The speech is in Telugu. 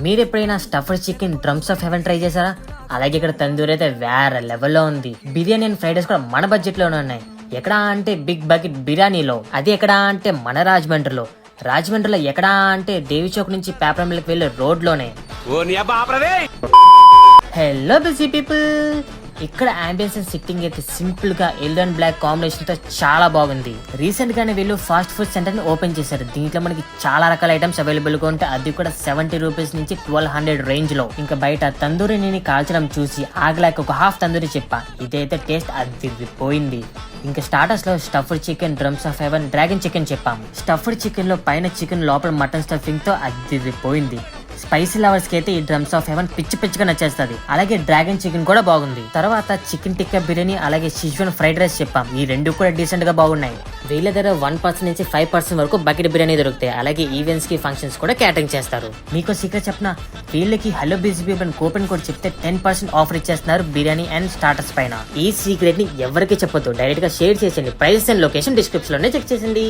మీరు ఎప్పుడైనా stuffed chicken drums of haven try చేశారా? అలాగే ఇక్కడ తందూరి అయితే వేరే లెవెల్లో ఉంది. బిర్యానీ అండ్ ఫ్రైడ్ రైస్ కూడా మన బడ్జెట్ లోనే ఉన్నాయి. ఎక్కడా అంటే బిగ్ బకెట్ బిర్యానీలో. అది ఎక్కడా అంటే మన రాజమండ్రిలో ఎక్కడా అంటే దేవి చౌక్ నుంచి పేపర్ మిల్క్ వెళ్ళే రోడ్ లోనే. హలో బిజీ పీపుల్, ఇక్కడ అంబియన్స్ అండ్ సిట్టింగ్ అయితే సింపుల్ గా ఎల్లో అండ్ బ్లాక్ కాంబినేషన్ తో చాలా బాగుంది. రీసెంట్ గానే వీళ్ళు ఫాస్ట్ ఫుడ్ సెంటర్ ని ఓపెన్ చేశారు. దీంట్లో మనకి చాలా రకాల ఐటమ్స్ అవైలబుల్ గా ఉంటాయి. అది కూడా 70 రూపీస్ నుంచి 1200 రేంజ్ లో. ఇంకా బయట తందూరిని కాల్చడం చూసి ఆగలేక ఒక హాఫ్ తందూరి చెప్పా. ఇదైతే టేస్ట్ అదిరిపోయింది. ఇంకా స్టార్టర్స్ లో stuffed chicken, drums of haven, dragon chicken చెప్పాము. స్టఫ్డ్ చికెన్ లో పైన చికెన్, లోపల మటన్ స్టఫింగ్ తో అదిరిపోయింది. స్పైసీ లవర్స్ కి అయితే ఈ డ్రమ్స్ ఆఫ్ హెవెన్ పిచ్చిగా నచ్చేస్తుంది. అలాగే డ్రాగన్ చికెన్ కూడా బాగుంది. తర్వాత చికెన్ టిక్కా బిర్యానీ, అలాగే షిజ్వాన్ ఫ్రైడ్ రైస్ చెప్పాం. ఈ రెండు కూడా డీసెంట్ గా బాగున్నాయి. వీళ్ళ దగ్గర 1% నుంచి 5% వరకు బకెట్ బిర్యానీ దొరుకుతాయి. అలాగే ఈవెంట్స్ కి, ఫంక్షన్స్ కూడా క్యాటరింగ్ చేస్తారు. మీకు సీక్రెట్ చెప్పిన, వీళ్ళకి హలో బిజీ అని కూపన్ కోడ్ చెప్తే 10% ఆఫర్ ఇచ్చేస్తున్నారు బిర్యానీ అండ్ స్టార్టర్స్ పైన. ఈ సీక్రెట్ ని ఎవరికి చెప్పొద్దు, డైరెక్ట్ గా షేర్ చేసేయండి. ప్రైస్ అండ్ లొకేషన్ డిస్క్రిప్షన్ లోనే చెక్ చేసింది.